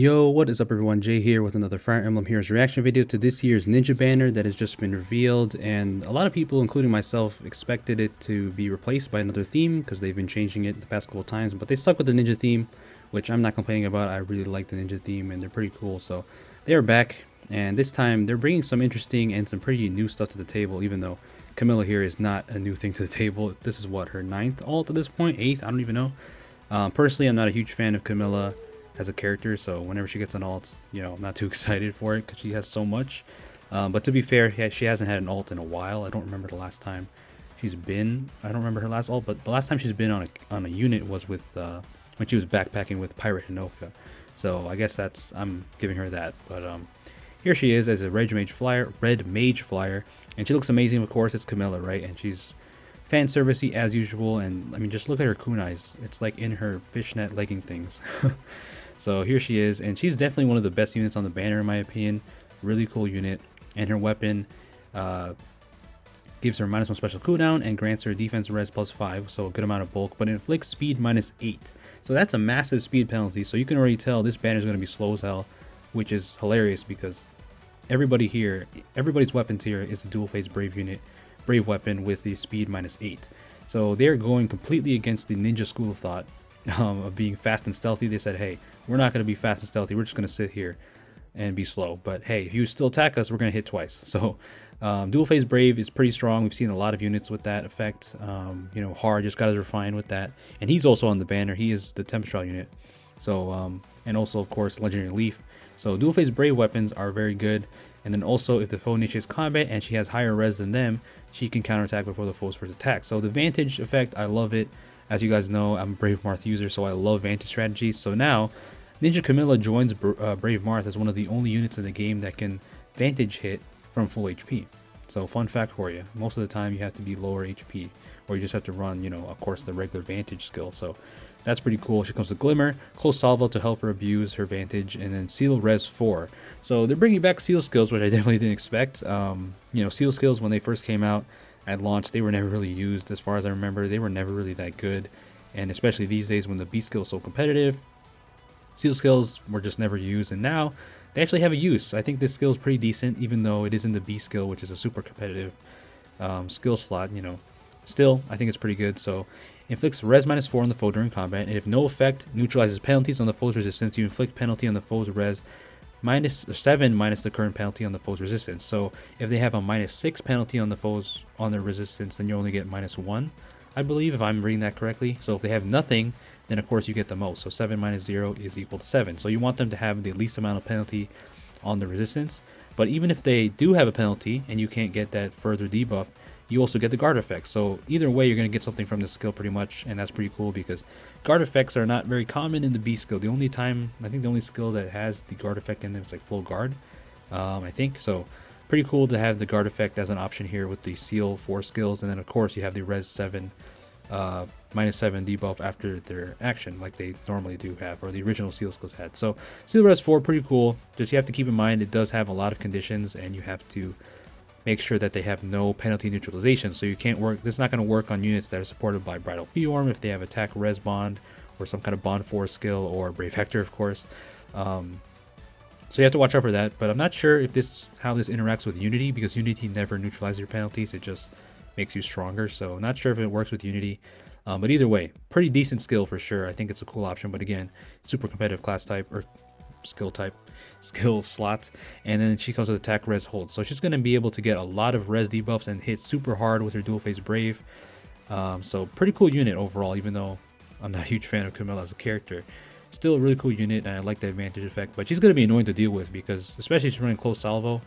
Yo, what is up everyone? Jay here with another Fire Emblem Heroes reaction video to this year's Ninja banner that has just been revealed, and a lot of people, including myself, expected it to be replaced by another theme because they've been changing it the past couple times, but they stuck with the Ninja theme, which I'm not complaining about. I really like the Ninja theme and they're pretty cool, so they're back, and this time they're bringing some interesting and some pretty new stuff to the table, even though Camilla here is not a new thing to the table. This is what, her 9th alt at this point? 8th? I don't even know. Personally, I'm not a huge fan of Camilla as a character, so whenever she gets an alt, I'm not too excited for it because she has so much. But to be fair, she hasn't had an alt in a while. I don't remember the last time she's been. I don't remember her last alt, but the last time she's been on a unit was with when she was backpacking with Pirate Hinoka. So I guess I'm giving her that. But here she is as a red mage flyer, and she looks amazing. Of course, it's Camilla, right? And she's fan servicey as usual. And I mean, just look at her kunais. It's like in her fishnet legging things. So here she is, and she's definitely one of the best units on the banner in my opinion. Really cool unit, and her weapon gives her -1 special cooldown and grants her defense res +5, so a good amount of bulk, but it inflicts speed -8. So that's a massive speed penalty, so you can already tell this banner is going to be slow as hell, which is hilarious because everybody's weapons here is a dual phase brave weapon with the speed -8. So they're going completely against the ninja school of thought of being fast and stealthy. They said, hey, we're not going to be fast and stealthy, we're just going to sit here and be slow, but hey, if you still attack us, we're going to hit twice. So dual phase brave is pretty strong. We've seen a lot of units with that effect. Hard just got his refine with that, and he's also on the banner. He is the Tempestral unit, so and also of course legendary leaf. So dual phase brave weapons are very good, and then also if the foe initiates combat and she has higher res than them, she can counterattack before the foe's first attack. So the Vantage effect, I love it. As you guys know, I'm a Brave Marth user, so I love Vantage strategies. So now, Ninja Camilla joins Brave Marth as one of the only units in the game that can Vantage hit from full HP. So fun fact for you, most of the time you have to be lower HP, or you just have to run, of course, the regular Vantage skill. So that's pretty cool. She comes with Glimmer, Close Salvo to help her abuse her Vantage, and then Seal Res 4. So they're bringing back Seal skills, which I definitely didn't expect. Seal skills, when they first came out at launch, they were never really used. As far as I remember, they were never really that good, and especially these days when the B skill is so competitive, seal skills were just never used, and now they actually have a use. I think this skill is pretty decent, even though it isn't the B skill, which is a super competitive skill slot. Still I think it's pretty good. So inflicts res -4 on the foe during combat, and if no effect neutralizes penalties on the foe's resistance, you inflict penalty on the foe's res -7 minus the current penalty on the foe's resistance. So if they have a -6 penalty on their resistance, then you only get -1, I believe, if I'm reading that correctly. So if they have nothing, then of course you get the most. So 7 - 0 is equal to 7. So you want them to have the least amount of penalty on the resistance. But even if they do have a penalty and you can't get that further debuff, you also get the guard effect. So either way, you're going to get something from this skill pretty much, and that's pretty cool because guard effects are not very common in the B skill. I think the only skill that has the guard effect in them is like Flow Guard, I think. So pretty cool to have the guard effect as an option here with the Seal 4 skills, and then of course you have the Res 7 -7 debuff after their action, like they normally do have, or the original Seal skills had. So Seal Res 4, pretty cool. Just you have to keep in mind it does have a lot of conditions, and you have to make sure that they have no penalty neutralization. So you can't work. This is not going to work on units that are supported by Bridal Fjorm if they have attack res bond or some kind of bond 4 skill, or Brave Hector, of course. So you have to watch out for that. But I'm not sure if how this interacts with Unity, because Unity never neutralizes your penalties. It just makes you stronger. So not sure if it works with Unity. But either way, pretty decent skill for sure. I think it's a cool option. But again, super competitive class type or skill slot, and then she comes with attack res hold, so she's going to be able to get a lot of res debuffs and hit super hard with her dual phase brave. So pretty cool unit overall, even though I'm not a huge fan of Camilla as a character. Still a really cool unit, and I like the advantage effect, but she's going to be annoying to deal with because, especially if she's running close salvo,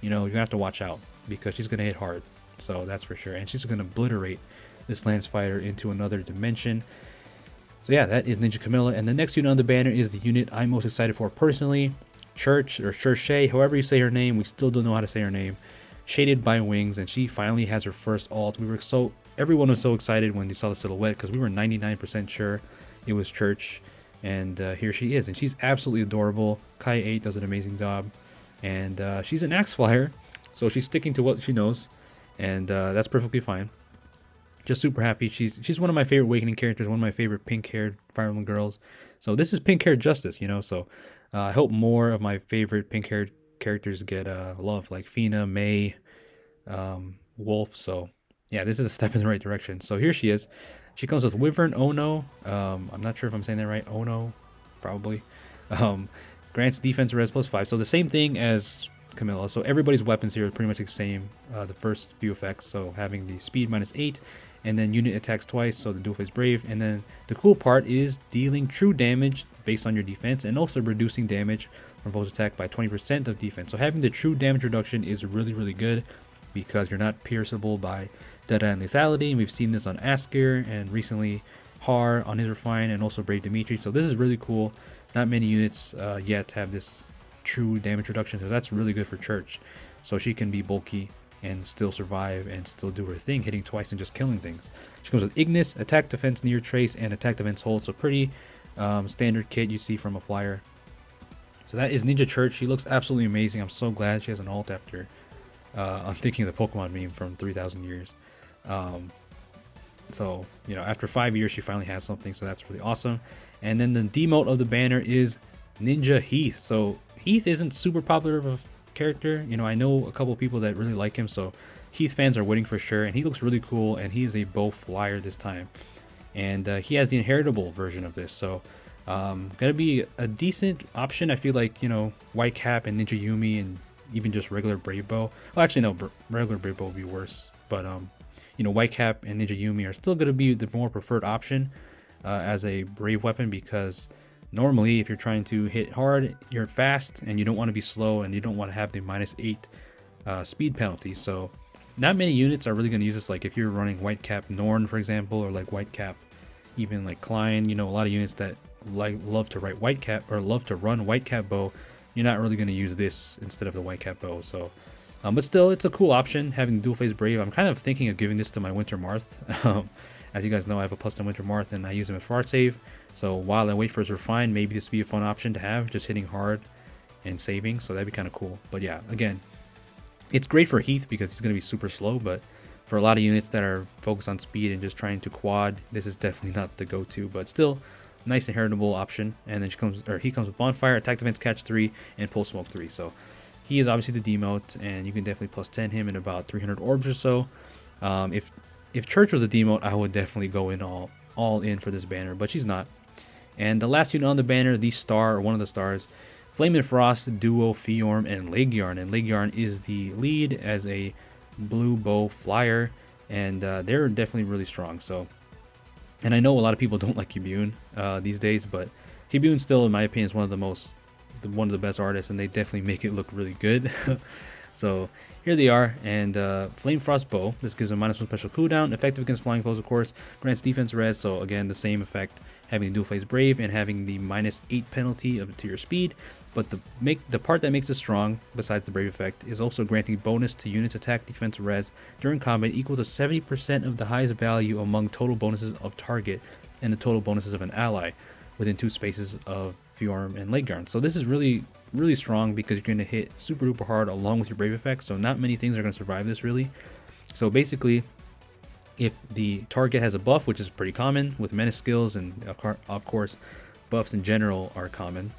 you're going to have to watch out because she's going to hit hard. So that's for sure, and she's going to obliterate this lance fighter into another dimension. So yeah, that is Ninja Camilla, and the next unit on the banner is the unit I'm most excited for personally, Cherche, or Cherche, however you say her name. We still don't know how to say her name. Shaded by Wings, and she finally has her first alt. Everyone was so excited when they saw the silhouette because we were 99% sure it was Cherche, and here she is, and she's absolutely adorable. Kai 8 does an amazing job, and she's an axe flyer, so she's sticking to what she knows, and that's perfectly fine. Just super happy. She's one of my favorite Awakening characters, one of my favorite pink-haired Fire Emblem girls. So this is pink-haired justice, so I hope more of my favorite pink haired characters get love, like Fina, May, Wolf. So yeah, this is a step in the right direction. So here she is. She comes with Wyvern Ono. I'm not sure if I'm saying that right. Ono, probably. Um, grants defense res +5. So the same thing as Camilla. So everybody's weapons here are pretty much the same. The first few effects. So having the speed -8, and then unit attacks twice. So the dual phase brave. And then the cool part is dealing true damage based on your defense, and also reducing damage from foes attack by 20% of defense. So having the true damage reduction is really, really good, because you're not pierceable by Deadeye and Lethality. And we've seen this on Asker, and recently Har on his Refine, and also Brave Dimitri. So this is really cool. Not many units yet have this true damage reduction, so that's really good for Cherche. So she can be bulky and still survive and still do her thing, hitting twice and just killing things. She comes with Ignis, attack defense near trace, and attack defense hold. So pretty standard kit you see from a flyer. So that is Ninja Cherche. She looks absolutely amazing. I'm so glad she has an ult after I'm thinking of the Pokemon meme from 3,000 years. So, you know, after 5 years, she finally has something, so that's really awesome. And then the demote of the banner is Ninja Heath. So Heath isn't super popular of a character. You know, I know a couple of people that really like him, so Heath fans are waiting for sure. And he looks really cool, and he is a bow flyer this time. And he has the inheritable version of this, so gonna be a decent option. I feel like, you know, White Cap and Ninja Yumi and even just regular Brave Bow. Well, actually, no, regular Brave Bow would be worse. But, you know, White Cap and Ninja Yumi are still going to be the more preferred option as a Brave weapon, because normally if you're trying to hit hard, you're fast and you don't want to be slow, and you don't want to have the -8 speed penalty. So not many units are really going to use this. Like if you're running White Cap Norn, for example, or like White Cap, even like Klein, you know, a lot of units that love to write White Cap or love to run White Cap Bow, you're not really going to use this instead of the White Cap Bow. So, but still, it's a cool option having dual phase Brave. I'm kind of thinking of giving this to my Winter Marth. As you guys know, I have a +10 Winter Marth, and I use him as fart save. So while I wait for his Refine, maybe this would be a fun option to have, just hitting hard and saving. So that'd be kind of cool. But yeah, again, it's great for Heath because he's going to be super slow. But for a lot of units that are focused on speed and just trying to quad, this is definitely not the go-to. But still, nice inheritable option. And then he comes with Bonfire, Attack Defense, Catch 3, and Pull Smoke 3. So he is obviously the demote, and you can definitely +10 him in about 300 orbs or so. If Cherche was a demote, I would definitely go in all in for this banner, but she's not. And the last unit on the banner, the star, or one of the stars, Flame and Frost, Duo, Fjorm, and Laegjarn. And Laegjarn is the lead as a blue bow flyer, and they're definitely really strong. So, and I know a lot of people don't like Kibune these days, but Kibune still, in my opinion, is one of the best artists, and they definitely make it look really good. So here they are, and Flame Frost Bow. This gives a -1 special cooldown, effective against flying foes, of course. Grants defense res, so again, the same effect, having dual phase Brave and having the -8 penalty to your speed. But the part that makes it strong, besides the Brave effect, is also granting bonus to units attack defense res during combat equal to 70% of the highest value among total bonuses of target and the total bonuses of an ally within 2 spaces of Fjorm and Laegjarn. So this is really, really strong because you're going to hit super duper hard along with your Brave effect. So not many things are going to survive this really. So basically, if the target has a buff, which is pretty common with menace skills, and of course buffs in general are common,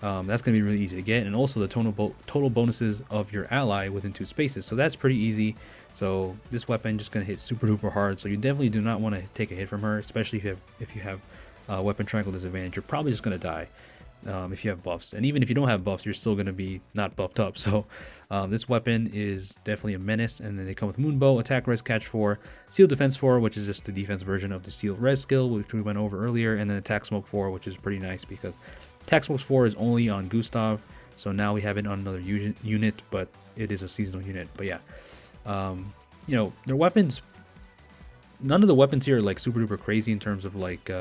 that's going to be really easy to get. And also the total bonuses of your ally within 2 spaces. So that's pretty easy. So this weapon just going to hit super duper hard. So you definitely do not want to take a hit from her, especially if you have weapon triangle disadvantage. You're probably just going to die if you have buffs. And even if you don't have buffs, you're still going to be not buffed up. So this weapon is definitely a menace. And then they come with Moonbow, Attack Res, Catch 4, Seal Defense 4, which is just the defense version of the Seal Res skill, which we went over earlier, and then Attack Smoke 4, which is pretty nice because Attack Smoke 4 is only on Gustav. So now we have it on another unit, but it is a seasonal unit. But yeah, you know, their weapons, none of the weapons here are like super duper crazy in terms of like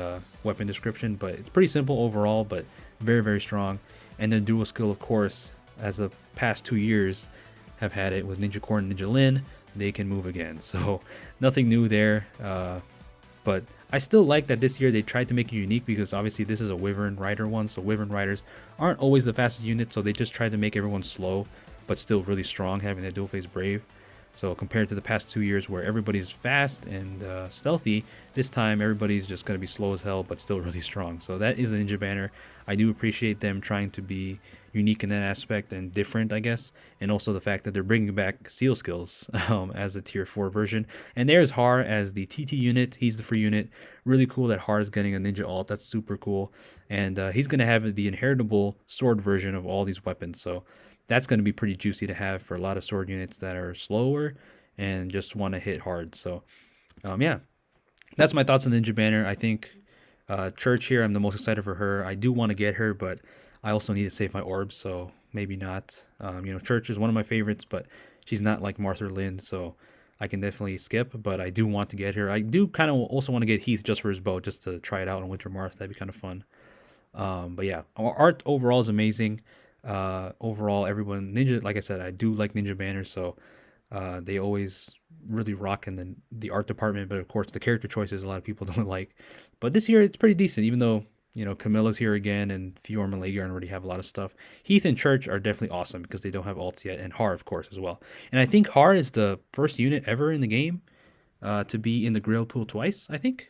weapon description, but it's pretty simple overall, but very, very strong. And then dual skill, of course, as the past 2 years have had it with Ninja Core and Ninja Lin, they can move again. So nothing new there. But I still like that this year they tried to make it unique because obviously this is a Wyvern Rider one. So Wyvern Riders aren't always the fastest unit. So they just tried to make everyone slow, but still really strong, having that dual phase Brave. So compared to the past 2 years where everybody's fast and stealthy, this time everybody's just going to be slow as hell but still really strong. So that is a Ninja banner. I do appreciate them trying to be unique in that aspect and different, I guess. And also the fact that they're bringing back seal skills as a tier 4 version. And there's Har as the TT unit. He's the free unit. Really cool that Har is getting a ninja alt. That's super cool. And he's going to have the inheritable sword version of all these weapons. So that's going to be pretty juicy to have for a lot of sword units that are slower and just want to hit hard. So, yeah, that's my thoughts on the Ninja banner. I think Cherche here, I'm the most excited for her. I do want to get her, but I also need to save my orbs, so maybe not. Cherche is one of my favorites, but she's not like Martha Lynn, so I can definitely skip, but I do want to get her. I do kind of also want to get Heath just for his bow, just to try it out on Winter Marth. That'd be kind of fun. But yeah, our art overall is amazing. Overall, everyone Ninja, like I said, I do like Ninja banners, so they always really rock in the art department. But of course, the character choices a lot of people don't like. But this year it's pretty decent, even though Camilla's here again, and Fjorm and Laegjarn already have a lot of stuff. Heath and Cherche are definitely awesome because they don't have alts yet, and Har, of course, as well. And I think Har is the first unit ever in the game to be in the Grail pool twice. I think.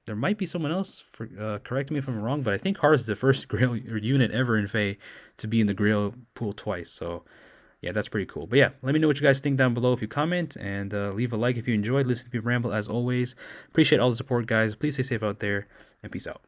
There might be someone else. Correct me if I'm wrong, but I think Har is the first Grail unit ever in FEH to be in the Grail pool twice. So, yeah, that's pretty cool. But yeah, let me know what you guys think down below if you comment, and leave a like if you enjoyed listening to me ramble. As always, appreciate all the support, guys. Please stay safe out there, and peace out.